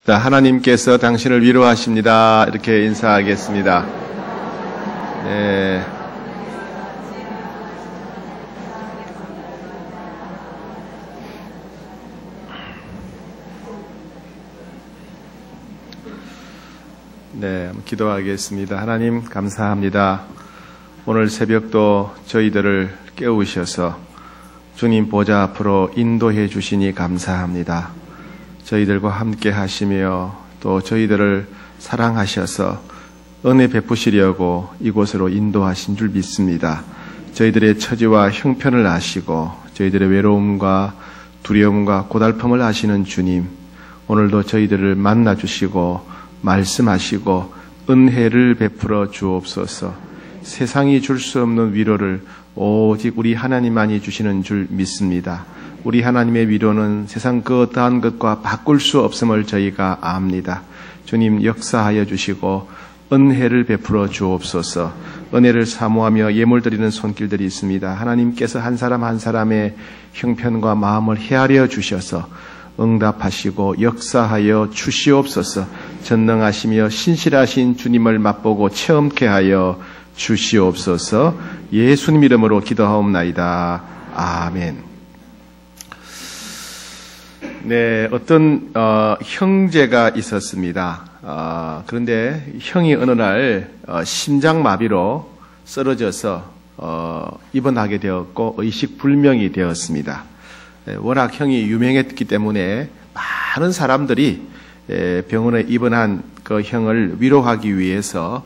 자, 하나님께서 당신을 위로하십니다. 이렇게 인사하겠습니다. 네. 네, 기도하겠습니다. 하나님 감사합니다. 오늘 새벽도 저희들을 깨우셔서 주님 보좌 앞으로 인도해 주시니 감사합니다. 저희들과 함께 하시며 또 저희들을 사랑하셔서 은혜 베푸시려고 이곳으로 인도하신 줄 믿습니다. 저희들의 처지와 형편을 아시고 저희들의 외로움과 두려움과 고달픔을 아시는 주님, 오늘도 저희들을 만나주시고 말씀하시고 은혜를 베풀어 주옵소서. 세상이 줄 수 없는 위로를 오직 우리 하나님만이 주시는 줄 믿습니다. 우리 하나님의 위로는 세상 그 어떠한 것과 바꿀 수 없음을 저희가 압니다. 주님 역사하여 주시고 은혜를 베풀어 주옵소서. 은혜를 사모하며 예물 드리는 손길들이 있습니다. 하나님께서 한 사람 한 사람의 형편과 마음을 헤아려 주셔서 응답하시고 역사하여 주시옵소서. 전능하시며 신실하신 주님을 맛보고 체험케 하여 주시옵소서. 예수님 이름으로 기도하옵나이다. 아멘. 네, 어떤 형제가 있었습니다. 그런데 형이 어느 날 심장마비로 쓰러져서 입원하게 되었고 의식불명이 되었습니다. 워낙 형이 유명했기 때문에 많은 사람들이 병원에 입원한 그 형을 위로하기 위해서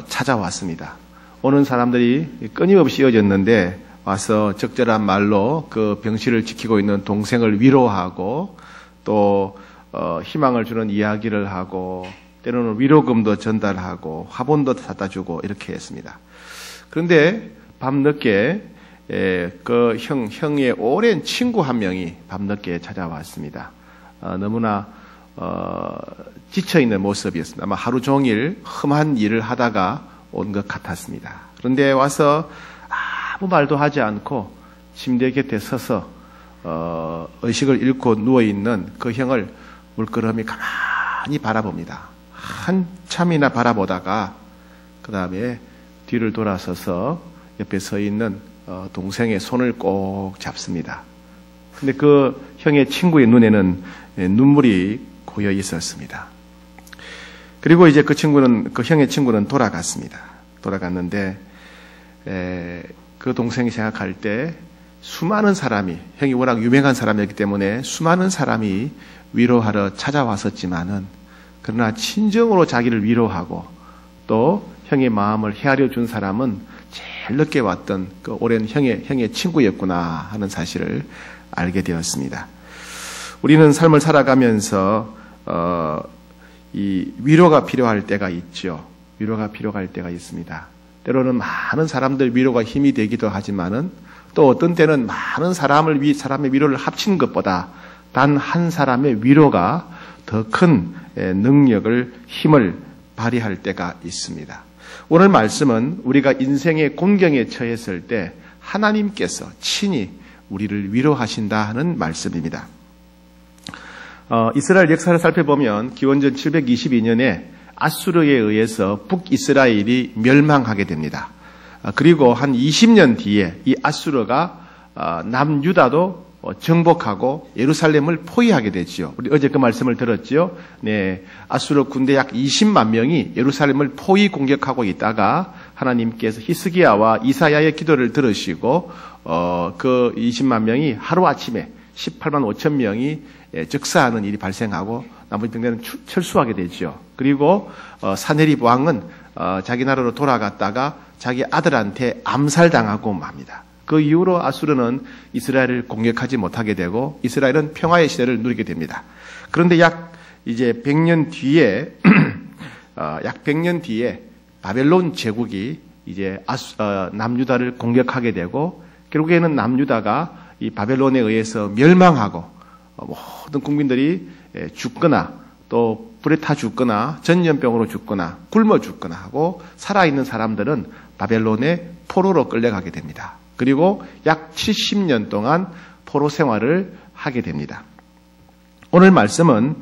찾아왔습니다. 오는 사람들이 끊임없이 이어졌는데 와서 적절한 말로 그 병실을 지키고 있는 동생을 위로하고 또 희망을 주는 이야기를 하고 때로는 위로금도 전달하고 화분도 사다 주고 이렇게 했습니다. 그런데 밤늦게 그 형의 오랜 친구 한 명이 밤늦게 찾아왔습니다. 너무나 지쳐있는 모습이었습니다. 아마 하루 종일 험한 일을 하다가 온 것 같았습니다. 그런데 와서 아무 말도 하지 않고 침대 곁에 서서 의식을 잃고 누워있는 그 형을 물끄러미 가만히 바라봅니다. 한참이나 바라보다가 그 다음에 뒤를 돌아서서 옆에 서 있는 동생의 손을 꼭 잡습니다. 근데 그 형의 친구의 눈에는 눈물이 고여 있었습니다. 그리고 이제 그 형의 친구는 돌아갔습니다. 돌아갔는데 그 동생이 생각할 때 수많은 사람이, 형이 워낙 유명한 사람이었기 때문에 수많은 사람이 위로하러 찾아왔었지만은 그러나 친정으로 자기를 위로하고 또 형의 마음을 헤아려 준 사람은 제일 늦게 왔던 그 오랜 형의 친구였구나 하는 사실을 알게 되었습니다. 우리는 삶을 살아가면서 이 위로가 필요할 때가 있죠. 위로가 필요할 때가 있습니다. 때로는 많은 사람들 위로가 힘이 되기도 하지만은 또 어떤 때는 많은 사람의 위로를 합친 것보다 단 한 사람의 위로가 더 큰 능력을, 힘을 발휘할 때가 있습니다. 오늘 말씀은 우리가 인생의 곤경에 처했을 때 하나님께서 친히 우리를 위로하신다 하는 말씀입니다. 이스라엘 역사를 살펴보면 기원전 722년에 아수르에 의해서 북이스라엘이 멸망하게 됩니다. 그리고 한 20년 뒤에 이 아수르가 남유다도 정복하고 예루살렘을 포위하게 되지요. 우리 어제 그 말씀을 들었지요. 네, 아수르 군대 약 20만 명이 예루살렘을 포위 공격하고 있다가 하나님께서 히스기야와 이사야의 기도를 들으시고 그 20만 명이 하루아침에 18만 5천 명이 즉사하는 일이 발생하고 나머지 병대는 철수하게 되죠. 그리고 사네립 왕은 자기 나라로 돌아갔다가 자기 아들한테 암살당하고 맙니다. 그 이후로 아수르는 이스라엘을 공격하지 못하게 되고 이스라엘은 평화의 시대를 누리게 됩니다. 그런데 약 100년 뒤에 약 100년 뒤에 바벨론 제국이 이제 남유다를 공격하게 되고 결국에는 남유다가 이 바벨론에 의해서 멸망하고 모든 국민들이 죽거나 또 불에 타 죽거나 전염병으로 죽거나 굶어 죽거나 하고 살아있는 사람들은 바벨론의 포로로 끌려가게 됩니다. 그리고 약 70년 동안 포로 생활을 하게 됩니다. 오늘 말씀은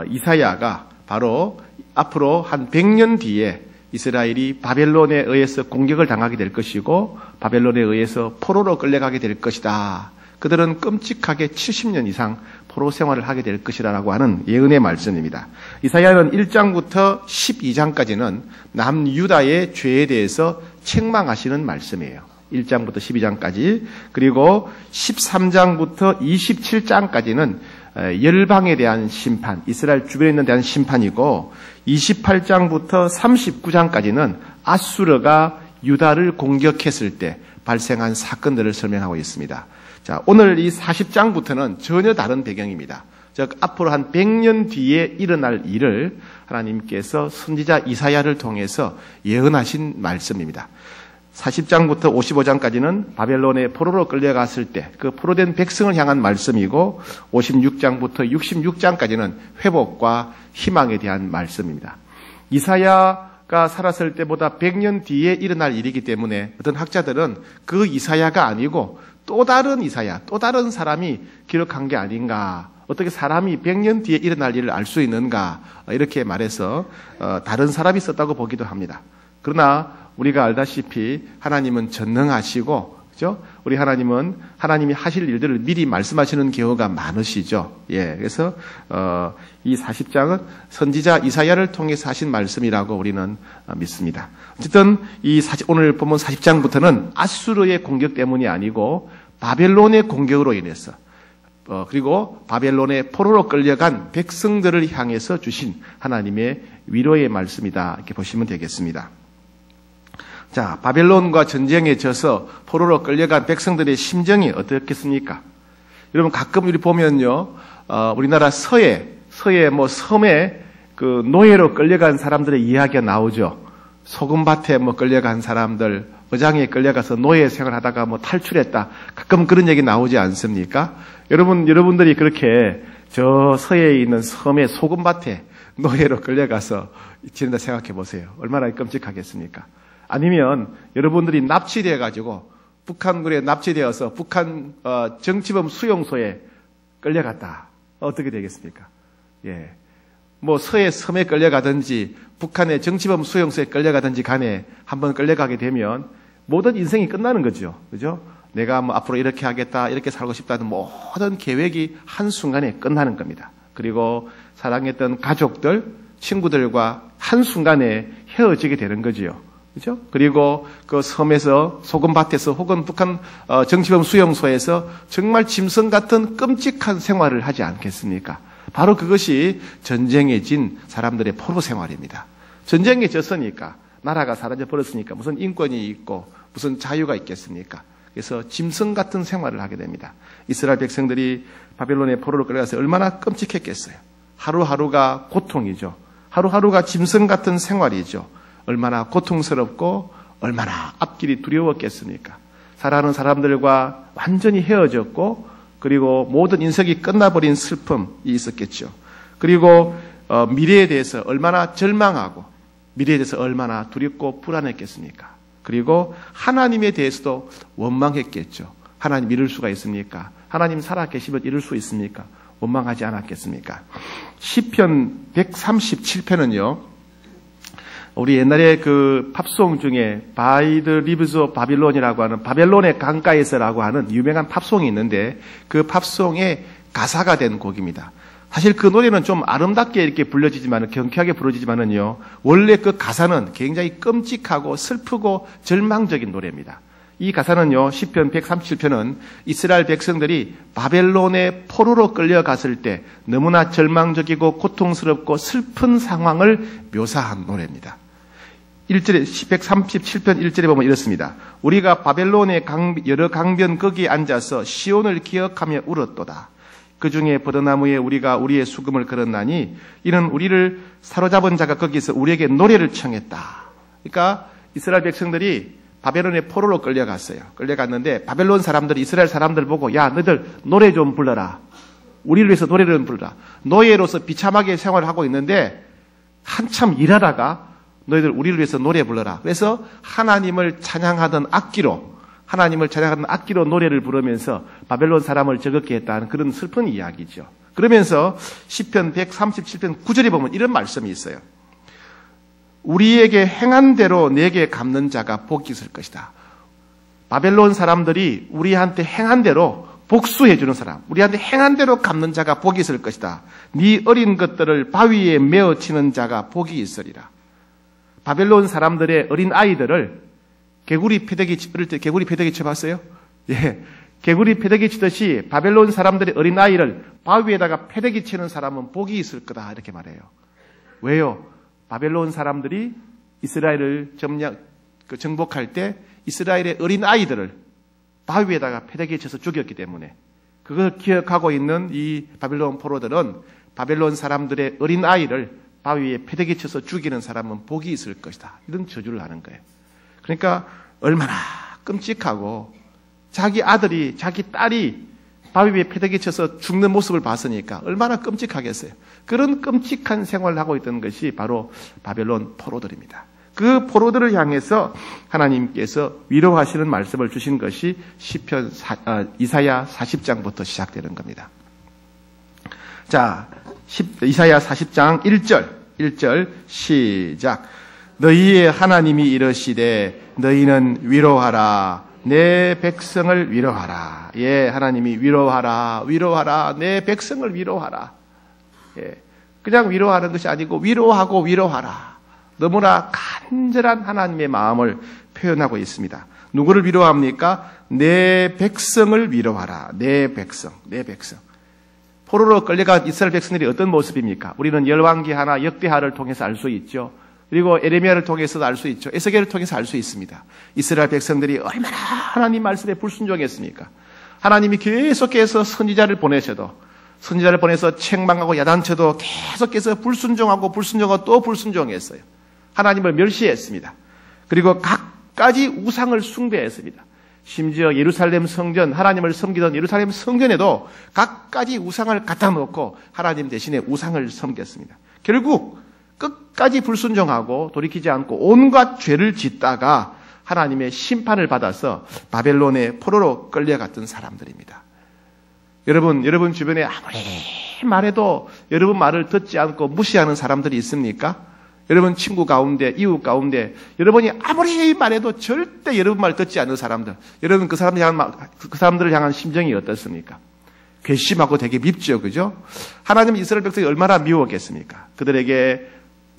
이사야가 바로 앞으로 한 100년 뒤에 이스라엘이 바벨론에 의해서 공격을 당하게 될 것이고 바벨론에 의해서 포로로 끌려가게 될 것이다. 그들은 끔찍하게 70년 이상 포로 생활을 하게 될 것이라고 하는 예언의 말씀입니다. 이사야는 1장부터 12장까지는 남유다의 죄에 대해서 책망하시는 말씀이에요. 1장부터 12장까지. 그리고 13장부터 27장까지는 열방에 대한 심판, 이스라엘 주변에 있는 대한 심판이고 28장부터 39장까지는 아수르가 유다를 공격했을 때 발생한 사건들을 설명하고 있습니다. 자, 오늘 이 40장부터는 전혀 다른 배경입니다. 즉 앞으로 한 100년 뒤에 일어날 일을 하나님께서 선지자 이사야를 통해서 예언하신 말씀입니다. 40장부터 55장까지는 바벨론에 포로로 끌려갔을 때 그 포로된 백성을 향한 말씀이고 56장부터 66장까지는 회복과 희망에 대한 말씀입니다. 이사야가 살았을 때보다 100년 뒤에 일어날 일이기 때문에 어떤 학자들은 그 이사야가 아니고 또 다른 이사야, 또 다른 사람이 기록한 게 아닌가. 어떻게 사람이 100년 뒤에 일어날 일을 알 수 있는가. 이렇게 말해서 다른 사람이 썼다고 보기도 합니다. 그러나 우리가 알다시피 하나님은 전능하시고, 그죠? 우리 하나님은 하나님이 하실 일들을 미리 말씀하시는 경우가 많으시죠. 예. 그래서, 이 40장은 선지자 이사야를 통해서 하신 말씀이라고 우리는 믿습니다. 어쨌든 오늘 본문 40장부터는 아수르의 공격 때문이 아니고 바벨론의 공격으로 인해서 그리고 바벨론의 포로로 끌려간 백성들을 향해서 주신 하나님의 위로의 말씀이다. 이렇게 보시면 되겠습니다. 자, 바벨론과 전쟁에 져서 포로로 끌려간 백성들의 심정이 어떻겠습니까? 여러분 가끔 우리 보면요, 우리나라 서해 섬에 그 노예로 끌려간 사람들의 이야기가 나오죠. 소금밭에 끌려간 사람들, 어장에 끌려가서 노예 생활하다가 탈출했다. 가끔 그런 얘기 나오지 않습니까? 여러분들이 그렇게 저 서해에 있는 섬의 소금밭에 노예로 끌려가서 지낸다 생각해 보세요. 얼마나 끔찍하겠습니까? 아니면 여러분들이 납치되어가지고 북한군에 납치되어서 북한 정치범 수용소에 끌려갔다. 어떻게 되겠습니까? 예. 서해 섬에 끌려가든지 북한의 정치범 수용소에 끌려가든지 간에 한번 끌려가게 되면 모든 인생이 끝나는 거죠. 그죠? 내가 앞으로 이렇게 하겠다, 이렇게 살고 싶다는 모든 계획이 한순간에 끝나는 겁니다. 그리고 사랑했던 가족들, 친구들과 한순간에 헤어지게 되는 거지요. 그죠? 그리고 그 섬에서 소금밭에서 혹은 북한 정치범 수용소에서 정말 짐승 같은 끔찍한 생활을 하지 않겠습니까? 바로 그것이 전쟁에 진 사람들의 포로 생활입니다. 전쟁에 졌으니까 나라가 사라져 버렸으니까 무슨 인권이 있고 무슨 자유가 있겠습니까? 그래서 짐승 같은 생활을 하게 됩니다. 이스라엘 백성들이 바벨론의 포로로 끌려가서 얼마나 끔찍했겠어요. 하루하루가 고통이죠. 하루하루가 짐승 같은 생활이죠. 얼마나 고통스럽고 얼마나 앞길이 두려웠겠습니까? 사랑하는 사람들과 완전히 헤어졌고 그리고 모든 인생이 끝나버린 슬픔이 있었겠죠. 그리고 미래에 대해서 얼마나 절망하고 미래에 대해서 얼마나 두렵고 불안했겠습니까? 그리고 하나님에 대해서도 원망했겠죠. 하나님 믿을 수가 있습니까? 하나님 살아계시면 이룰 수 있습니까? 원망하지 않았겠습니까? 시편 137편은요. 우리 옛날에 그 팝송 중에 By the Rivers of Babylon이라고 하는 바벨론의 강가에서라고 하는 유명한 팝송이 있는데 그 팝송의 가사가 된 곡입니다. 사실 그 노래는 좀 아름답게 이렇게 불려지지만 경쾌하게 부르지만은요. 원래 그 가사는 굉장히 끔찍하고 슬프고 절망적인 노래입니다. 이 가사는요. 시편 137편은 이스라엘 백성들이 바벨론의 포로로 끌려갔을 때 너무나 절망적이고 고통스럽고 슬픈 상황을 묘사한 노래입니다. 1절에 137편 1절에 보면 이렇습니다. 우리가 바벨론의 여러 강변 거기에 앉아서 시온을 기억하며 울었도다. 그 중에 버드나무에 우리가 우리의 수금을 걸었나니 이는 우리를 사로잡은 자가 거기서 우리에게 노래를 청했다. 그러니까 이스라엘 백성들이 바벨론의 포로로 끌려갔어요. 끌려갔는데 바벨론 사람들이 이스라엘 사람들 보고 야 너희들 노래 좀 불러라. 우리를 위해서 노래를 좀 불러라. 노예로서 비참하게 생활을 하고 있는데 한참 일하다가 너희들 우리를 위해서 노래 불러라. 그래서 하나님을 찬양하던 악기로 노래를 부르면서 바벨론 사람을 즐겁게 했다는 그런 슬픈 이야기죠. 그러면서 시편 137편 9절에 보면 이런 말씀이 있어요. 우리에게 행한 대로 내게 갚는 자가 복이 있을 것이다. 바벨론 사람들이 우리한테 행한 대로 복수해 주는 사람, 우리한테 행한 대로 갚는 자가 복이 있을 것이다. 네 어린 것들을 바위에 메어 치는 자가 복이 있으리라. 바벨론 사람들의 어린 아이들을 개구리 패대기, 어릴 때 개구리 패대기 쳐봤어요? 예. 개구리 패대기 치듯이 바벨론 사람들의 어린 아이를 바위에다가 패대기 치는 사람은 복이 있을 거다. 이렇게 말해요. 왜요? 바벨론 사람들이 이스라엘을 정복할 때 이스라엘의 어린 아이들을 바위에다가 패대기에 쳐서 죽였기 때문에 그걸 기억하고 있는 이 바벨론 포로들은 바벨론 사람들의 어린 아이를 바위에 패대기 쳐서 죽이는 사람은 복이 있을 것이다. 이런 저주를 하는 거예요. 그러니까 얼마나 끔찍하고 자기 아들이, 자기 딸이 바위에 패대기 쳐서 죽는 모습을 봤으니까 얼마나 끔찍하겠어요. 그런 끔찍한 생활을 하고 있던 것이 바로 바벨론 포로들입니다. 그 포로들을 향해서 하나님께서 위로하시는 말씀을 주신 것이 이사야 40장부터 시작되는 겁니다. 자, 이사야 40장 1절 시작. 너희의 하나님이 이르시되 너희는 위로하라. 내 백성을 위로하라. 예, 하나님이 위로하라. 내 백성을 위로하라. 예, 그냥 위로하는 것이 아니고 위로하고 위로하라. 너무나 간절한 하나님의 마음을 표현하고 있습니다. 누구를 위로합니까? 내 백성을 위로하라. 내 백성. 포로로 끌려간 이스라엘 백성들이 어떤 모습입니까? 우리는 열왕기하나 역대하를 통해서 알 수 있죠. 그리고 에레미야를 통해서도 알 수 있죠. 에스겔을 통해서 알 수 있습니다. 이스라엘 백성들이 얼마나 하나님 말씀에 불순종했습니까? 하나님이 계속해서 선지자를 보내셔도 선지자를 보내서 책망하고 야단쳐도 계속해서 불순종하고 또 불순종했어요. 하나님을 멸시했습니다. 그리고 각가지 우상을 숭배했습니다. 심지어 예루살렘 성전, 하나님을 섬기던 예루살렘 성전에도 각가지 우상을 갖다 놓고 하나님 대신에 우상을 섬겼습니다. 결국 끝까지 불순종하고 돌이키지 않고 온갖 죄를 짓다가 하나님의 심판을 받아서 바벨론의 포로로 끌려갔던 사람들입니다. 여러분 주변에 아무리 말해도 여러분 말을 듣지 않고 무시하는 사람들이 있습니까? 여러분 친구 가운데, 이웃 가운데 여러분이 아무리 말해도 절대 여러분 말 듣지 않는 사람들, 여러분 그 사람들을 향한 심정이 어떻습니까? 괘씸하고 되게 밉죠, 그죠? 하나님은 이스라엘 백성이 얼마나 미웠겠습니까? 그들에게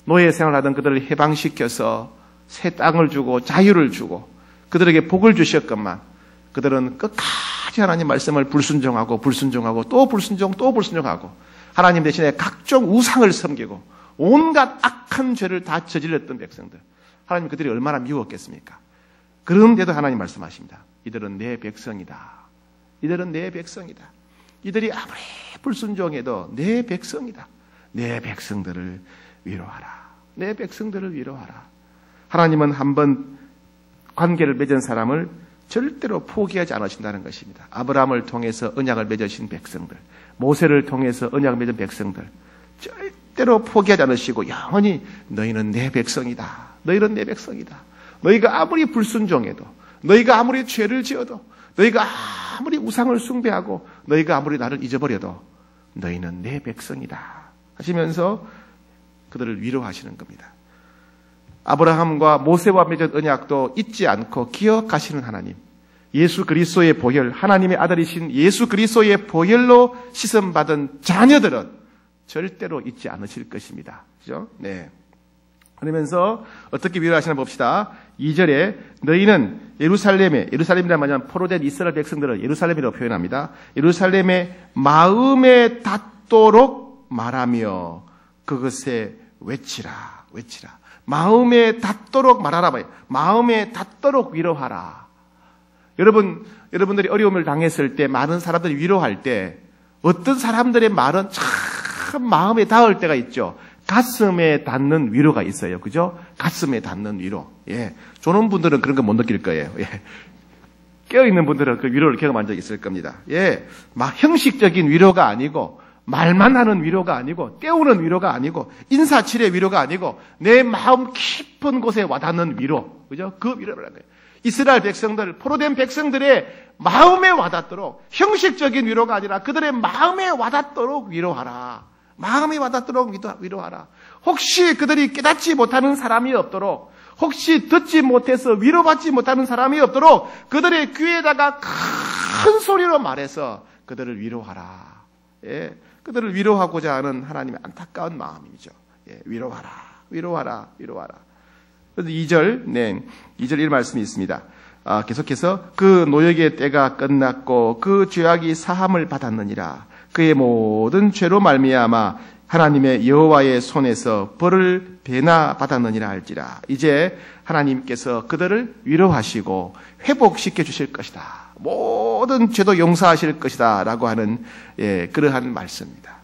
노예 생활하던 그들을 해방시켜서 새 땅을 주고 자유를 주고 그들에게 복을 주셨건만 그들은 끝까지 하나님 말씀을 불순종하고 또 불순종하고 하나님 대신에 각종 우상을 섬기고 온갖 악한 죄를 다 저질렀던 백성들. 하나님 그들이 얼마나 미웠겠습니까? 그런데도 하나님 말씀하십니다. 이들은 내 백성이다. 이들이 아무리 불순종해도 내 백성이다. 내 백성들을 위로하라. 하나님은 한번 관계를 맺은 사람을 절대로 포기하지 않으신다는 것입니다. 아브라함을 통해서 언약을 맺으신 백성들, 모세를 통해서 언약을 맺은 백성들, 절대로 포기하지 않으시고 영원히 너희는 내 백성이다. 너희가 아무리 불순종해도, 너희가 아무리 죄를 지어도, 너희가 아무리 우상을 숭배하고, 너희가 아무리 나를 잊어버려도 너희는 내 백성이다 하시면서 그들을 위로하시는 겁니다. 아브라함과 모세와 맺은 언약도 잊지 않고 기억하시는 하나님, 예수 그리스도의 보혈, 하나님의 아들이신 예수 그리스도의 보혈로 씻음받은 자녀들은 절대로 잊지 않으실 것입니다. 그죠? 네. 그러면서 어떻게 위로하시나 봅시다. 2절에 너희는 예루살렘이란 말은 포로된 이스라엘 백성들을 예루살렘이라고 표현합니다. 예루살렘의 마음에 닿도록 말하며 그것에 외치라. 마음에 닿도록 말하라. 마음에 닿도록 위로하라. 여러분들이 어려움을 당했을 때 많은 사람들이 위로할 때 어떤 사람들의 말은 참 마음에 닿을 때가 있죠. 가슴에 닿는 위로가 있어요. 그죠? 가슴에 닿는 위로. 예. 조는 분들은 그런 거 못 느낄 거예요. 예. 깨어있는 분들은 그 위로를 경험한 적이 있을 겁니다. 예. 막 형식적인 위로가 아니고, 말만 하는 위로가 아니고, 때우는 위로가 아니고, 인사치레 위로가 아니고, 내 마음 깊은 곳에 와닿는 위로. 그죠? 그 위로를 하는 거예요. 이스라엘 백성들, 포로된 백성들의 마음에 와닿도록, 형식적인 위로가 아니라 그들의 마음에 와닿도록 위로하라. 마음에 와닿도록 위로하라. 혹시 그들이 깨닫지 못하는 사람이 없도록, 혹시 듣지 못해서 위로받지 못하는 사람이 없도록 그들의 귀에다가 큰 소리로 말해서 그들을 위로하라. 예, 그들을 위로하고자 하는 하나님의 안타까운 마음이죠. 예, 위로하라. 위로하라. 위로하라. 그래서 2절, 2절 1 말씀이 있습니다. 계속해서 그 노역의 때가 끝났고 그 죄악이 사함을 받았느니라. 그의 모든 죄로 말미암아 하나님의 여호와의 손에서 벌을 배나 받았느니라 할지라. 이제 하나님께서 그들을 위로하시고 회복시켜 주실 것이다. 모든 죄도 용서하실 것이다. 라고 하는 그러한 말씀입니다.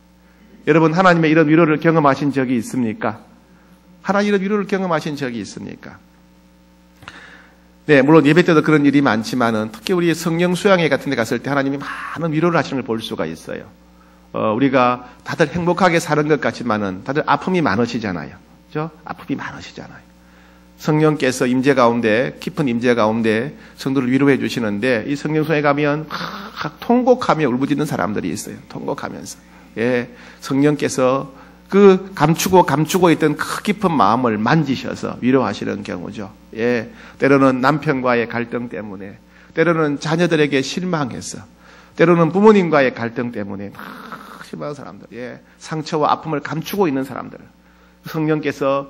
여러분, 하나님의 이런 위로를 경험하신 적이 있습니까? 하나님 이런 위로를 경험하신 적이 있습니까? 네, 물론 예배 때도 그런 일이 많지만은 특히 우리 성령 수양회 같은 데 갔을 때 하나님이 많은 위로를 하시는 걸 볼 수가 있어요. 우리가 다들 행복하게 사는 것 같지만은 다들 아픔이 많으시잖아요. 그죠? 아픔이 많으시잖아요. 성령께서 임재 가운데, 깊은 임재 가운데 성도를 위로해 주시는데 이 성령 수양회 가면 통곡하며 울부짖는 사람들이 있어요. 통곡하면서. 예, 성령께서 그 감추고 있던 그 깊은 마음을 만지셔서 위로하시는 경우죠. 예, 때로는 남편과의 갈등 때문에, 때로는 자녀들에게 실망해서, 때로는 부모님과의 갈등 때문에 실망한 사람들, 예, 상처와 아픔을 감추고 있는 사람들, 성령께서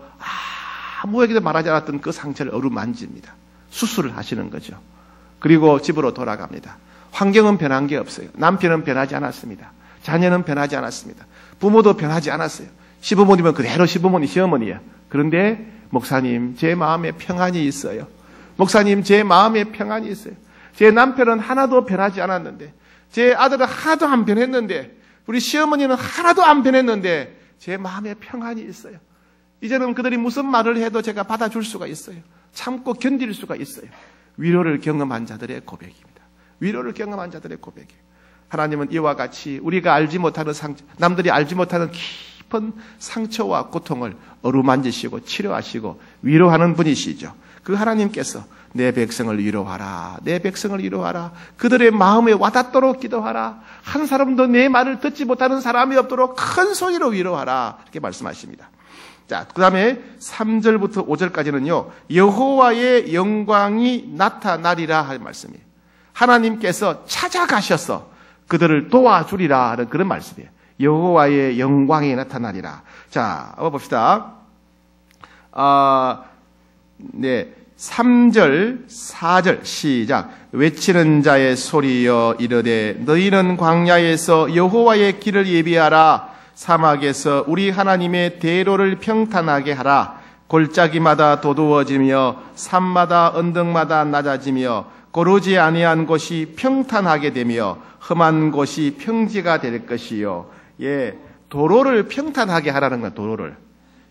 아무에게도 말하지 않았던 그 상처를 어루만집니다. 수술을 하시는 거죠. 그리고 집으로 돌아갑니다. 환경은 변한 게 없어요. 남편은 변하지 않았습니다. 자녀는 변하지 않았습니다. 부모도 변하지 않았어요. 시부모님은 그대로 시부모니, 시어머니야. 그런데 목사님, 제 마음에 평안이 있어요. 목사님, 제 마음에 평안이 있어요. 제 남편은 하나도 변하지 않았는데, 제 아들은 하나도 안 변했는데, 우리 시어머니는 하나도 안 변했는데 제 마음에 평안이 있어요. 이제는 그들이 무슨 말을 해도 제가 받아줄 수가 있어요. 참고 견딜 수가 있어요. 위로를 경험한 자들의 고백입니다. 위로를 경험한 자들의 고백이에요. 하나님은 이와 같이 우리가 알지 못하는 남들이 알지 못하는 깊은 상처와 고통을 어루만지시고 치료하시고 위로하는 분이시죠. 그 하나님께서 내 백성을 위로하라. 내 백성을 위로하라. 그들의 마음에 와닿도록 기도하라. 한 사람도 내 말을 듣지 못하는 사람이 없도록 큰 소리로 위로하라. 이렇게 말씀하십니다. 자, 그 다음에 3절부터 5절까지는요. 여호와의 영광이 나타나리라 할 말씀이에요. 하나님께서 찾아가셔서 그들을 도와주리라 하는 그런 말씀이에요. 여호와의 영광이 나타나리라. 자, 한번 봅시다. 3절, 4절 시작. 외치는 자의 소리여 이르되 너희는 광야에서 여호와의 길을 예비하라. 사막에서 우리 하나님의 대로를 평탄하게 하라. 골짜기마다 도두어지며 산마다 언덕마다 낮아지며 고르지 아니한 곳이 평탄하게 되며 험한 곳이 평지가 될 것이요. 예, 도로를 평탄하게 하라는 거야. 도로를.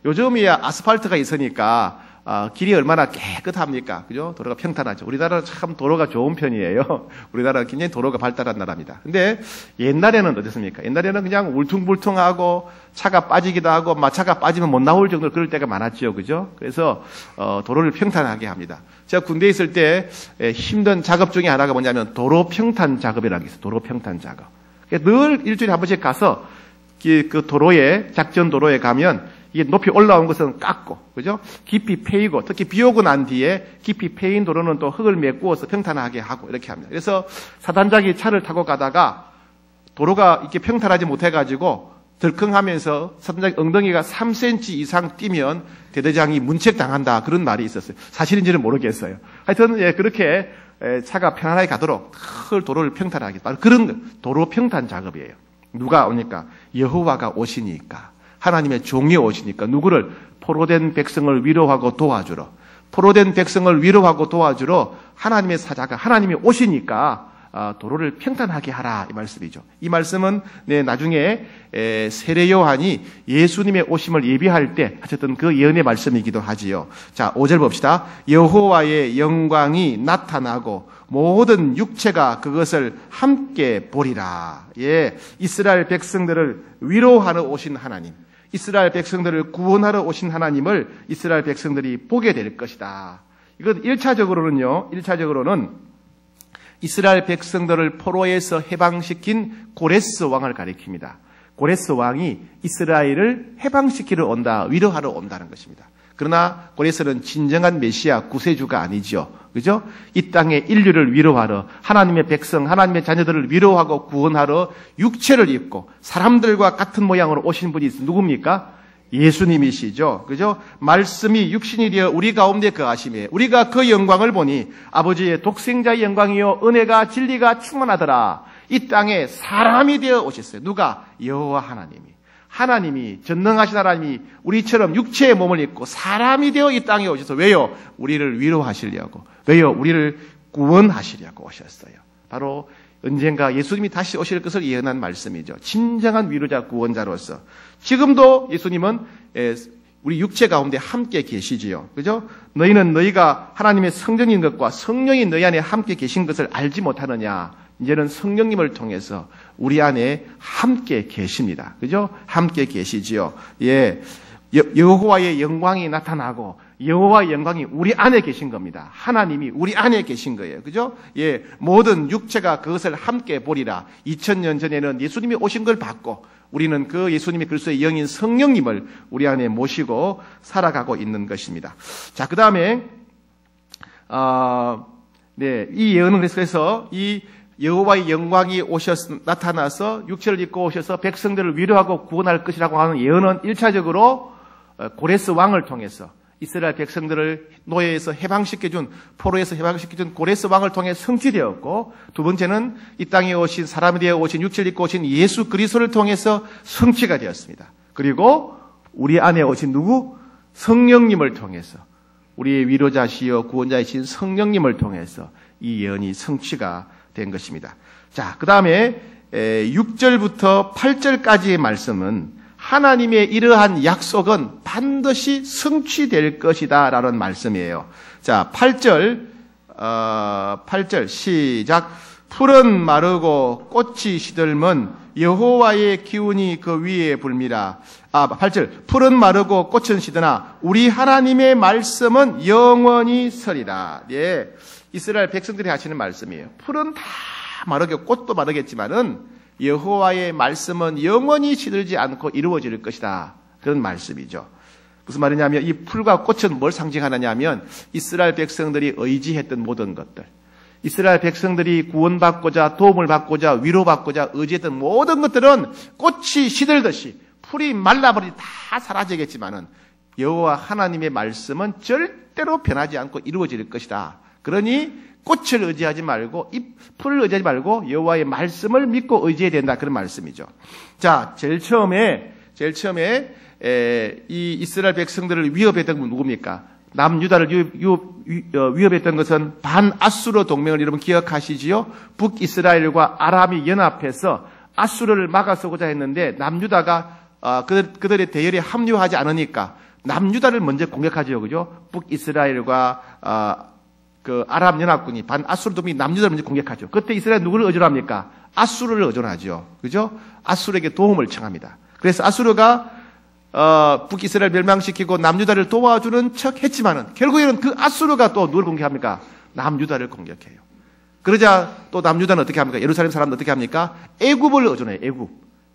요즘이야 아스팔트가 있으니까 길이 얼마나 깨끗합니까? 그죠? 도로가 평탄하죠. 우리나라는 참 도로가 좋은 편이에요. 우리나라는 굉장히 도로가 발달한 나라입니다. 근데 옛날에는 어땠습니까? 옛날에는 그냥 울퉁불퉁하고 차가 빠지기도 하고 차가 빠지면 못 나올 정도로 그럴 때가 많았죠. 그죠? 그래서 도로를 평탄하게 합니다. 제가 군대에 있을 때 힘든 작업 중에 하나가 뭐냐면 도로 평탄 작업이라는 게 있어요. 도로 평탄 작업. 늘 일주일에 한 번씩 가서 그 도로에, 작전 도로에 가면 이게 높이 올라온 것은 깎고, 그죠? 깊이 패이고, 특히 비 오고 난 뒤에 깊이 패인 도로는 또 흙을 메꾸어서 평탄하게 하고, 이렇게 합니다. 그래서 사단장이 차를 타고 가다가 도로가 이렇게 평탄하지 못해가지고 덜컹하면서 사단장 엉덩이가 3cm 이상 뛰면 대대장이 문책당한다. 그런 말이 있었어요. 사실인지는 모르겠어요. 하여튼, 예, 그렇게 차가 편안하게 가도록 도로를 평탄하게, 바로 그런 도로 평탄 작업이에요. 누가 오니까? 여호와가 오시니까. 하나님의 종이 오시니까 누구를? 포로된 백성을 위로하고 도와주러. 포로된 백성을 위로하고 도와주러 하나님의 사자가 하나님이 오시니까 도로를 평탄하게 하라 이 말씀이죠. 이 말씀은 나중에 세례 요한이 예수님의 오심을 예비할 때 하셨던 그 예언의 말씀이기도 하지요. 자, 5절 봅시다. 여호와의 영광이 나타나고 모든 육체가 그것을 함께 보리라. 예, 이스라엘 백성들을 위로하러 오신 하나님, 이스라엘 백성들을 구원하러 오신 하나님을 이스라엘 백성들이 보게 될 것이다. 이건 1차적으로는 이스라엘 백성들을 포로에서 해방시킨 고레스 왕을 가리킵니다. 고레스 왕이 이스라엘을 해방시키러 온다, 위로하러 온다는 것입니다. 그러나 고레스는 진정한 메시아 구세주가 아니죠. 그죠? 이 땅의 인류를 위로하러, 하나님의 백성, 하나님의 자녀들을 위로하고 구원하러 육체를 입고 사람들과 같은 모양으로 오신 분이 누굽니까? 예수님이시죠. 그죠? 말씀이 육신이 되어 우리 가운데 거하심에 우리가 그 영광을 보니 아버지의 독생자의 영광이요 은혜가 진리가 충만하더라. 이 땅에 사람이 되어 오셨어요. 누가? 여호와 하나님이 전능하신 하나님이 우리처럼 육체의 몸을 입고 사람이 되어 이 땅에 오셔서 왜요? 우리를 위로하시려고. 왜요? 우리를 구원하시려고 오셨어요. 바로 언젠가 예수님이 다시 오실 것을 예언한 말씀이죠. 진정한 위로자 구원자로서. 지금도 예수님은 우리 육체 가운데 함께 계시지요. 그죠? 너희는 너희가 하나님의 성전인 것과 성령이 너희 안에 함께 계신 것을 알지 못하느냐. 이제는 성령님을 통해서 우리 안에 함께 계십니다. 그죠? 함께 계시지요. 예. 여호와의 영광이 나타나고 여호와의 영광이 우리 안에 계신 겁니다. 하나님이 우리 안에 계신 거예요. 그죠? 예. 모든 육체가 그것을 함께 보리라. 2000년 전에는 예수님이 오신 걸 봤고 우리는 그 예수님이 그리스도의 영인 성령님을 우리 안에 모시고 살아가고 있는 것입니다. 자, 그다음에 이 예언은 그래서 이 여호와의 영광이 나타나서 육체를 입고 오셔서 백성들을 위로하고 구원할 것이라고 하는 예언은 1차적으로 고레스 왕을 통해서 이스라엘 백성들을 노예에서 해방시켜준, 포로에서 해방시켜준 고레스 왕을 통해 성취되었고, 두 번째는 이 땅에 오신, 사람이 되어 오신, 육체를 입고 오신 예수 그리스도를 통해서 성취가 되었습니다. 그리고 우리 안에 오신 누구? 성령님을 통해서, 우리의 위로자시여 구원자이신 성령님을 통해서 이 예언이 성취가 된 것입니다. 자, 그 다음에 6절부터 8절까지의 말씀은 하나님의 이러한 약속은 반드시 성취될 것이다 라는 말씀이에요. 자, 8절 시작. 풀은 마르고 꽃이 시들면 여호와의 기운이 그 위에 불미라. 8절. 풀은 마르고 꽃은 시드나 우리 하나님의 말씀은 영원히 서리라. 예. 이스라엘 백성들이 하시는 말씀이에요. 풀은 다 마르고 꽃도 마르겠지만은 여호와의 말씀은 영원히 시들지 않고 이루어질 것이다. 그런 말씀이죠. 무슨 말이냐면 이 풀과 꽃은 뭘 상징하느냐면 이스라엘 백성들이 의지했던 모든 것들, 이스라엘 백성들이 구원받고자 도움을 받고자 위로받고자 의지했던 모든 것들은 꽃이 시들듯이 풀이 말라버리지 다 사라지겠지만은 여호와 하나님의 말씀은 절대로 변하지 않고 이루어질 것이다. 그러니 꽃을 의지하지 말고 풀을 의지하지 말고 여호와의 말씀을 믿고 의지해야 된다. 그런 말씀이죠. 자, 제일 처음에 이 이스라엘 백성들을 위협했던 건 누굽니까? 남유다를 위협했던 것은 반아수르 동맹을 여러분 기억하시지요? 북이스라엘과 아람이 연합해서 아수르를 막아서고자 했는데 남유다가 그들의 대열에 합류하지 않으니까 남유다를 먼저 공격하죠. 그죠? 북이스라엘과 그 아랍 연합군이 반아수르 동맹이 남유다를 먼저 공격하죠. 그때 이스라엘 누구를 의존합니까? 아수르를 의존하죠. 그죠? 아수르에게 도움을 청합니다. 그래서 아수르가 북이스라엘 멸망시키고 남유다를 도와주는 척 했지만은 결국에는 그 아수르가 또 누구를 공격합니까? 남유다를 공격해요. 그러자 또 남유다는 어떻게 합니까? 예루살렘 사람은 어떻게 합니까? 애굽을 의존해요.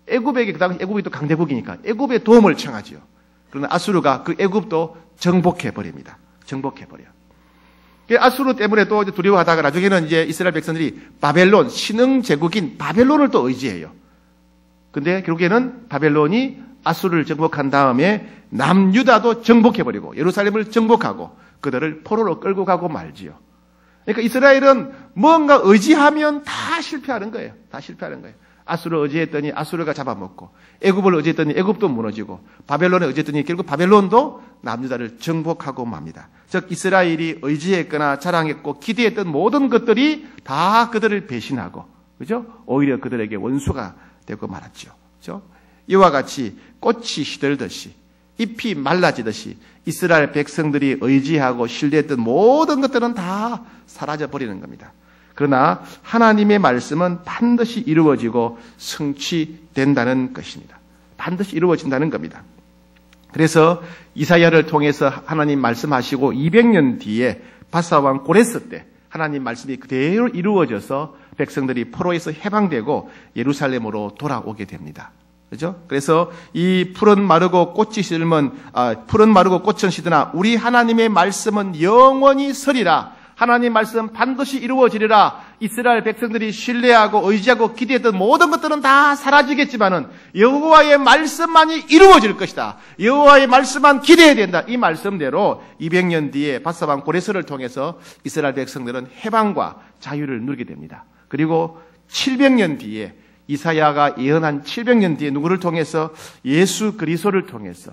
애굽에게 그다음 애굽이 또 강대국이니까 애굽의 도움을 청하지요. 그러나 아수르가 그 애굽도 정복해 버립니다. 아수르 때문에 또 두려워하다가 나중에는 이제 이스라엘 백성들이 바벨론, 신흥 제국인 바벨론을 또 의지해요. 근데 결국에는 바벨론이 아수르를 정복한 다음에 남유다도 정복해버리고 예루살렘을 정복하고 그들을 포로로 끌고 가고 말지요. 그러니까 이스라엘은 뭔가 의지하면 다 실패하는 거예요. 아수르를 의지했더니 아수르가 잡아먹고 애굽을 의지했더니 애굽도 무너지고 바벨론을 의지했더니 결국 바벨론도 남유다를 정복하고 맙니다. 즉 이스라엘이 의지했거나 자랑했고 기대했던 모든 것들이 다 그들을 배신하고, 그죠? 오히려 그들에게 원수가 되고 말았죠. 그죠? 이와 같이 꽃이 시들듯이 잎이 말라지듯이 이스라엘 백성들이 의지하고 신뢰했던 모든 것들은 다 사라져 버리는 겁니다. 그러나 하나님의 말씀은 반드시 이루어지고 성취된다는 것입니다. 반드시 이루어진다는 겁니다. 그래서 이사야를 통해서 하나님 말씀하시고 200년 뒤에 바사왕 고레스 때 하나님 말씀이 그대로 이루어져서 백성들이 포로에서 해방되고 예루살렘으로 돌아오게 됩니다. 그죠? 그래서 이 푸른 마르고 꽃이 시들면 푸른 마르고 꽃은 시드나 우리 하나님의 말씀은 영원히 서리라. 하나님 말씀 반드시 이루어지리라. 이스라엘 백성들이 신뢰하고 의지하고 기대했던 모든 것들은 다 사라지겠지만은 여호와의 말씀만이 이루어질 것이다. 여호와의 말씀만 기대해야 된다. 이 말씀대로 200년 뒤에 바사왕 고레스를 통해서 이스라엘 백성들은 해방과 자유를 누리게 됩니다. 그리고 700년 뒤에 이사야가 예언한 700년 뒤에 누구를 통해서 예수 그리스도를 통해서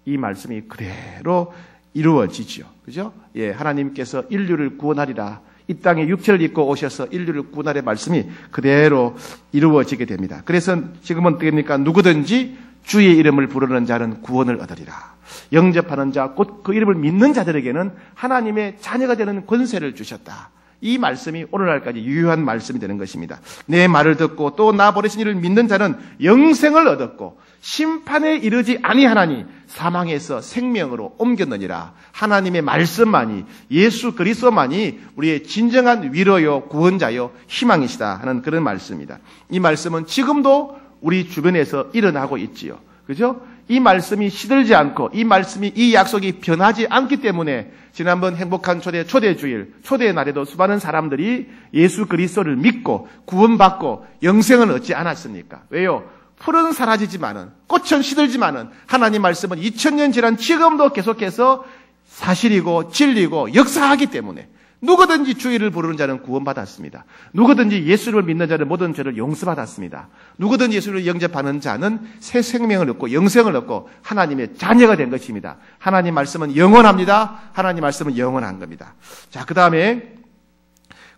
이 말씀이 그대로 이루어지죠. 그죠? 예, 하나님께서 인류를 구원하리라. 이 땅에 육체를 입고 오셔서 인류를 구원하리의 말씀이 그대로 이루어지게 됩니다. 그래서 지금은 어떻게 됩니까? 누구든지 주의 이름을 부르는 자는 구원을 얻으리라. 영접하는 자, 곧 그 이름을 믿는 자들에게는 하나님의 자녀가 되는 권세를 주셨다. 이 말씀이 오늘날까지 유효한 말씀이 되는 것입니다. 내 말을 듣고 또 나 보내신 이를 믿는 자는 영생을 얻었고 심판에 이르지 아니하나니 사망에서 생명으로 옮겼느니라. 하나님의 말씀만이, 예수 그리스도만이 우리의 진정한 위로요 구원자요 희망이시다 하는 그런 말씀입니다. 이 말씀은 지금도 우리 주변에서 일어나고 있지요. 그죠? 이 말씀이 시들지 않고 이 말씀이 이 약속이 변하지 않기 때문에 지난번 행복한 초대주일, 초대의 날에도 수많은 사람들이 예수 그리스도를 믿고 구원받고 영생을 얻지 않았습니까? 왜요? 풀은 사라지지만은, 꽃은 시들지만은 하나님 말씀은 2000년 지난 지금도 계속해서 사실이고 진리고 역사하기 때문에 누구든지 주의를 부르는 자는 구원받았습니다. 누구든지 예수를 믿는 자는 모든 죄를 용서받았습니다. 누구든지 예수를 영접하는 자는 새 생명을 얻고 영생을 얻고 하나님의 자녀가 된 것입니다. 하나님 말씀은 영원합니다. 하나님 말씀은 영원한 겁니다. 자, 그 다음에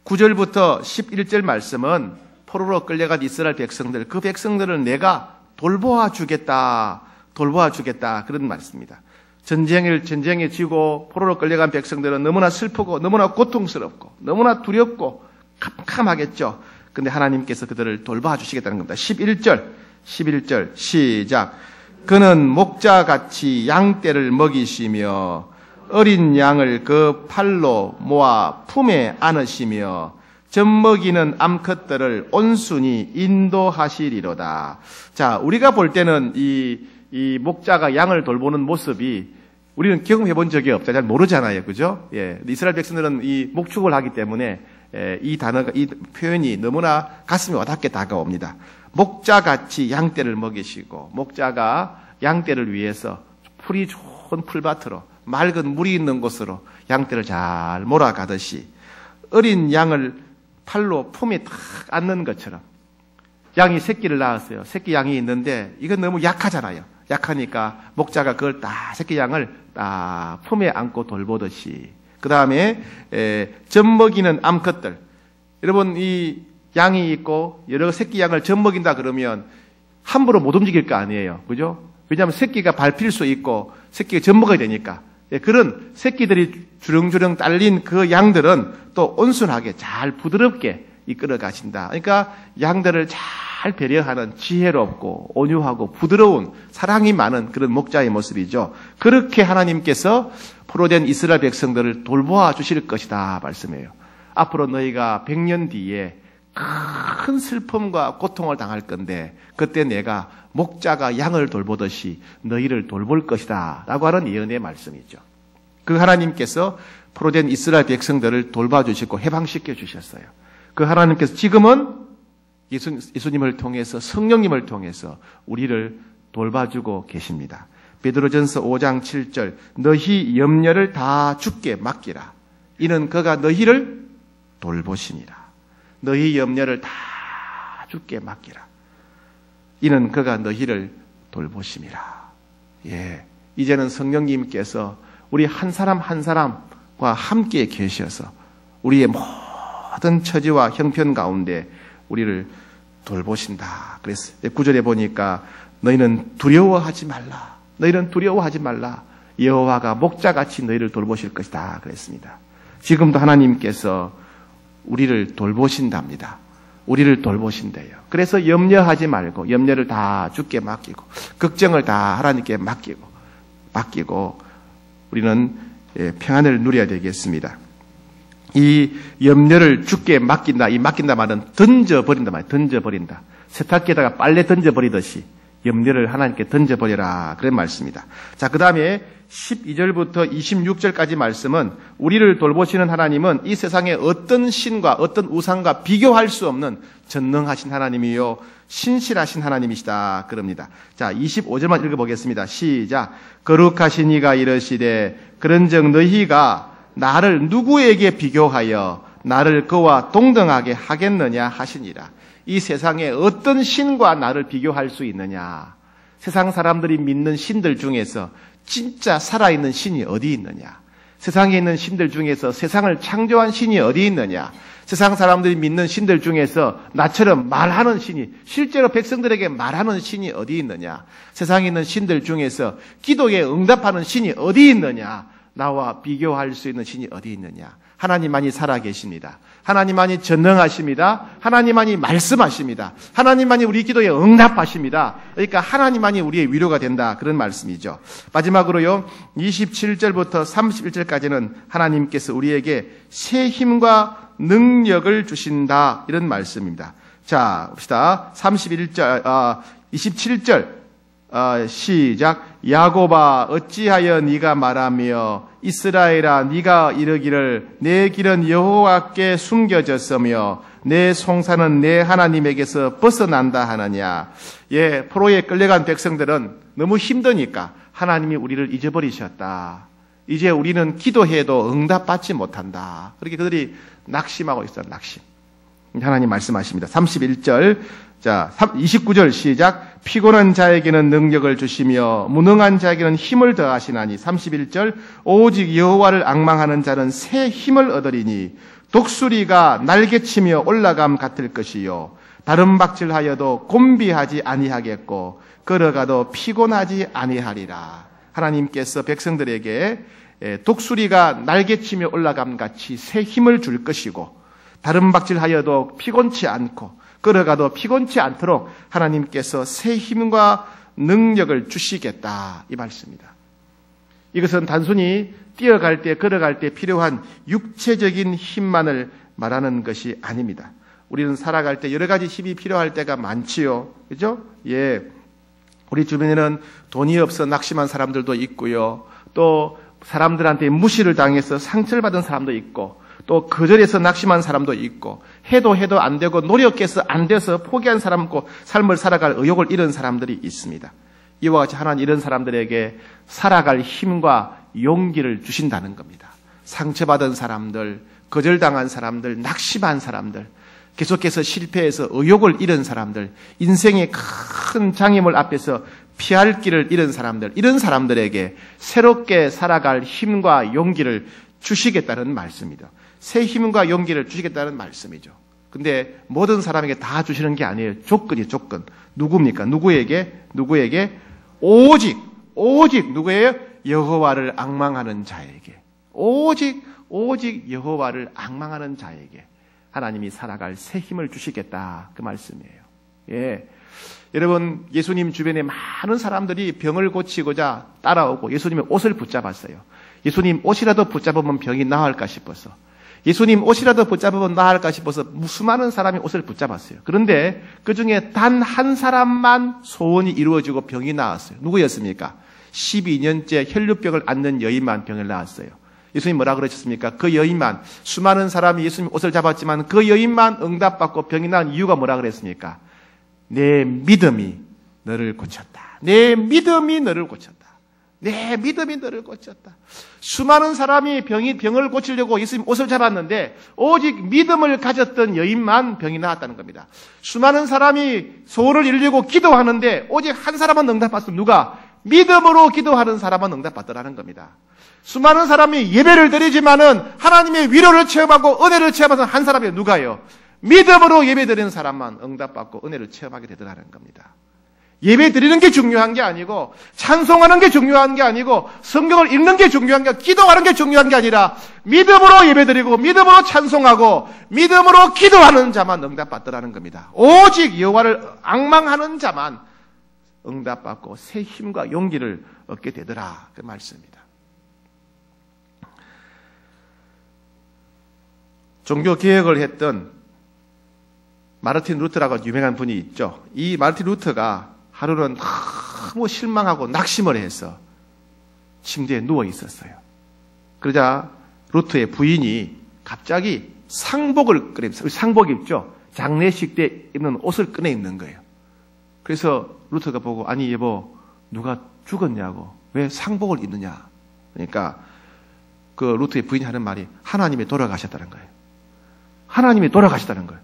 9절부터 11절 말씀은 포로로 끌려간 이스라엘 백성들, 그 백성들을 내가 돌보아 주겠다 그런 말씀입니다. 전쟁에 지고 포로로 끌려간 백성들은 너무나 슬프고 너무나 고통스럽고 너무나 두렵고 캄캄하겠죠. 근데 하나님께서 그들을 돌봐 주시겠다는 겁니다. 11절 시작. 그는 목자같이 양떼를 먹이시며 어린 양을 그 팔로 모아 품에 안으시며 젖먹이는 암컷들을 온순히 인도하시리로다. 자, 우리가 볼 때는 이 목자가 양을 돌보는 모습이 우리는 경험해 본 적이 없잖아요. 잘 모르잖아요. 그죠? 예. 이스라엘 백성들은 이 목축을 하기 때문에 이 단어가, 이 표현이 너무나 가슴에 와닿게 다가옵니다. 목자같이 양떼를 먹이시고, 목자가 양떼를 위해서 풀이 좋은 풀밭으로, 맑은 물이 있는 곳으로 양떼를 잘 몰아가듯이 어린 양을 팔로 품에 탁 안는 것처럼 양이 새끼를 낳았어요. 새끼 양이 있는데 이건 너무 약하잖아요. 약하니까 목자가 그걸 딱 새끼 양을 딱 품에 안고 돌보듯이 그 다음에 젖먹이는 암컷들. 여러분 이 양이 있고 여러 새끼 양을 젖먹인다 그러면 함부로 못 움직일 거 아니에요. 그죠? 왜냐하면 새끼가 밟힐 수 있고 새끼가 젖먹어야 되니까. 그런 새끼들이 주렁주렁 딸린 그 양들은 또 온순하게 잘 부드럽게 이끌어 가신다. 그러니까 양들을 잘 배려하는 지혜롭고 온유하고 부드러운 사랑이 많은 그런 목자의 모습이죠. 그렇게 하나님께서 포로된 이스라엘 백성들을 돌보아 주실 것이다 말씀해요. 앞으로 너희가 100년 뒤에 큰 슬픔과 고통을 당할 건데 그때 내가 목자가 양을 돌보듯이 너희를 돌볼 것이다 라고 하는 예언의 말씀이죠. 그 하나님께서 포로된 이스라엘 백성들을 돌봐주시고 해방시켜 주셨어요. 그 하나님께서 지금은 예수님을 통해서 성령님을 통해서 우리를 돌봐주고 계십니다. 베드로전서 5장 7절 너희 염려를 다 주께 맡기라. 이는 그가 너희를 돌보시니라. 너희 염려를 다 주께 맡기라. 이는 그가 너희를 돌보심이라. 예, 이제는 성령님께서 우리 한 사람 한 사람과 함께 계셔서 우리의 모든 처지와 형편 가운데 우리를 돌보신다. 그래서 9절에 보니까 너희는 두려워하지 말라. 너희는 두려워하지 말라. 여호와가 목자같이 너희를 돌보실 것이다. 그랬습니다. 지금도 하나님께서 우리를 돌보신답니다. 우리를 돌보신대요. 그래서 염려하지 말고 염려를 다 주께 맡기고 걱정을 다 하나님께 맡기고 우리는 평안을 누려야 되겠습니다. 이 염려를 주께 맡긴다. 이 맡긴다 말은 던져버린다 말이에요. 던져버린다. 세탁기에다가 빨래 던져버리듯이 염려를 하나님께 던져버려라. 그런 말씀입니다. 자, 그 다음에 12절부터 26절까지 말씀은 우리를 돌보시는 하나님은 이 세상에 어떤 신과 어떤 우상과 비교할 수 없는 전능하신 하나님이요 신실하신 하나님이시다. 그럽니다. 자, 25절만 읽어보겠습니다. 시작. 거룩하신 이가 이르시되 그런즉 너희가 나를 누구에게 비교하여 나를 그와 동등하게 하겠느냐 하시니라. 이 세상에 어떤 신과 나를 비교할 수 있느냐. 세상 사람들이 믿는 신들 중에서 진짜 살아있는 신이 어디 있느냐. 세상에 있는 신들 중에서 세상을 창조한 신이 어디 있느냐. 세상 사람들이 믿는 신들 중에서 나처럼 말하는 신이, 실제로 백성들에게 말하는 신이 어디 있느냐. 세상에 있는 신들 중에서 기도에 응답하는 신이 어디 있느냐. 나와 비교할 수 있는 신이 어디 있느냐. 하나님만이 살아계십니다. 하나님만이 전능하십니다. 하나님만이 말씀하십니다. 하나님만이 우리 기도에 응답하십니다. 그러니까 하나님만이 우리의 위로가 된다. 그런 말씀이죠. 마지막으로요. 27절부터 31절까지는 하나님께서 우리에게 새 힘과 능력을 주신다. 이런 말씀입니다. 자, 봅시다. 27절 시작. 야곱아 어찌하여 네가 말하며 이스라엘아 네가 이르기를 내 길은 여호와께 숨겨졌으며 내 송사는 내 하나님에게서 벗어난다 하느냐. 예, 포로에 끌려간 백성들은 너무 힘드니까 하나님이 우리를 잊어버리셨다. 이제 우리는 기도해도 응답받지 못한다. 그렇게 그들이 낙심하고 있어요. 낙심. 하나님 말씀하십니다. 31절. 자, 29절 시작. 피곤한 자에게는 능력을 주시며 무능한 자에게는 힘을 더하시나니. 31절. 오직 여호와를 앙망하는 자는 새 힘을 얻으리니 독수리가 날개치며 올라감 같을 것이요 다른 박질하여도 곤비하지 아니하겠고 걸어가도 피곤하지 아니하리라. 하나님께서 백성들에게 독수리가 날개치며 올라감 같이 새 힘을 줄 것이고 다른 박질하여도 피곤치 않고 걸어가도 피곤치 않도록 하나님께서 새 힘과 능력을 주시겠다. 이 말씀입니다. 이것은 단순히 뛰어갈 때, 걸어갈 때 필요한 육체적인 힘만을 말하는 것이 아닙니다. 우리는 살아갈 때 여러 가지 힘이 필요할 때가 많지요. 그죠? 예. 우리 주변에는 돈이 없어 낙심한 사람들도 있고요. 또 사람들한테 무시를 당해서 상처를 받은 사람도 있고 또 거절해서 낙심한 사람도 있고 해도 안 되고 노력해서 안 돼서 포기한 사람 있고 삶을 살아갈 의욕을 잃은 사람들이 있습니다. 이와 같이 하나님 이런 사람들에게 살아갈 힘과 용기를 주신다는 겁니다. 상처받은 사람들, 거절당한 사람들, 낙심한 사람들, 계속해서 실패해서 의욕을 잃은 사람들, 인생의 큰 장애물 앞에서 피할 길을 잃은 사람들, 이런 사람들에게 새롭게 살아갈 힘과 용기를 주시겠다는 말씀이죠. 새 힘과 용기를 주시겠다는 말씀이죠. 근데 모든 사람에게 다 주시는 게 아니에요. 조건. 누굽니까? 누구에게? 오직 누구예요? 여호와를 앙망하는 자에게. 오직 여호와를 앙망하는 자에게 하나님이 살아갈 새 힘을 주시겠다. 그 말씀이에요. 예. 여러분, 예수님 주변에 많은 사람들이 병을 고치고자 따라오고 예수님의 옷을 붙잡았어요. 예수님 옷이라도 붙잡으면 병이 나을까 싶어서. 예수님 옷이라도 붙잡으면 나을까 싶어서 수많은 사람이 옷을 붙잡았어요. 그런데 그 중에 단 한 사람만 소원이 이루어지고 병이 나았어요. 누구였습니까? 12년째 혈류병을 앓는 여인만 병을 나았어요. 예수님 뭐라 그러셨습니까? 그 여인만, 수많은 사람이 예수님 옷을 잡았지만 그 여인만 응답받고 병이 나은 이유가 뭐라 그랬습니까? 내 믿음이 너를 고쳤다. 내 믿음이 너를 고쳤다. 내 믿음이 너를 고쳤다. 수많은 사람이 병을 고치려고 예수님 옷을 잡았는데 오직 믿음을 가졌던 여인만 병이 나았다는 겁니다. 수많은 사람이 소원을 이루려고 기도하는데 오직 한 사람은 응답받았습니다. 누가? 믿음으로 기도하는 사람은 응답받더라는 겁니다. 수많은 사람이 예배를 드리지만은 하나님의 위로를 체험하고 은혜를 체험하는 한 사람이 누가요? 믿음으로 예배 드리는 사람만 응답받고 은혜를 체험하게 되더라는 겁니다. 예배 드리는 게 중요한 게 아니고 찬송하는 게 중요한 게 아니고 성경을 읽는 게 중요한 게 아니고 기도하는 게 중요한 게 아니라 믿음으로 예배 드리고 믿음으로 찬송하고 믿음으로 기도하는 자만 응답받더라는 겁니다. 오직 여호와를 앙망하는 자만 응답받고 새 힘과 용기를 얻게 되더라. 그 말씀입니다. 종교 개혁을 했던 마르틴 루터라고 유명한 분이 있죠. 이 마르틴 루터가 하루는 너무 실망하고 낙심을 해서 침대에 누워 있었어요. 그러자 루터의 부인이 갑자기 상복을 꺼내 입었어요. 상복 입죠. 장례식 때 입는 옷을 꺼내 입는 거예요. 그래서 루터가 보고 아니 여보 누가 죽었냐고 왜 상복을 입느냐. 그러니까 그 루터의 부인이 하는 말이 하나님이 돌아가셨다는 거예요. 하나님이 돌아가셨다는 거예요.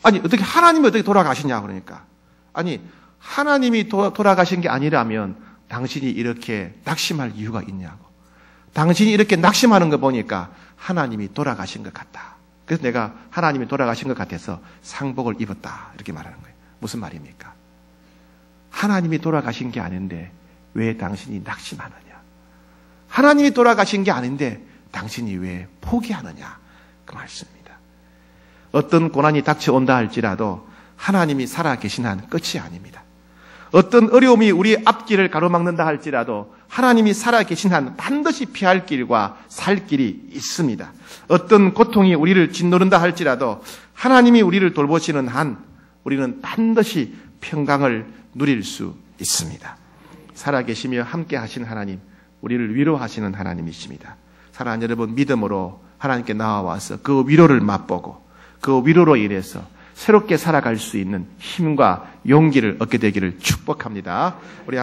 아니 어떻게 하나님이 어떻게 돌아가시냐 그러니까 아니 하나님이 돌아가신 게 아니라면 당신이 이렇게 낙심할 이유가 있냐고. 당신이 이렇게 낙심하는 거 보니까 하나님이 돌아가신 것 같다. 그래서 내가 하나님이 돌아가신 것 같아서 상복을 입었다. 이렇게 말하는 거예요. 무슨 말입니까? 하나님이 돌아가신 게 아닌데 왜 당신이 낙심하느냐? 하나님이 돌아가신 게 아닌데 당신이 왜 포기하느냐? 그 말씀입니다. 어떤 고난이 닥쳐온다 할지라도 하나님이 살아계신 한 끝이 아닙니다. 어떤 어려움이 우리 앞길을 가로막는다 할지라도 하나님이 살아계신 한 반드시 피할 길과 살 길이 있습니다. 어떤 고통이 우리를 짓누른다 할지라도 하나님이 우리를 돌보시는 한 우리는 반드시 평강을 누릴 수 있습니다. 살아계시며 함께 하신 하나님, 우리를 위로하시는 하나님이십니다. 사랑하는 여러분, 믿음으로 하나님께 나와와서 그 위로를 맛보고 그 위로로 인해서 새롭게 살아갈 수 있는 힘과 용기를 얻게 되기를 축복합니다. 우리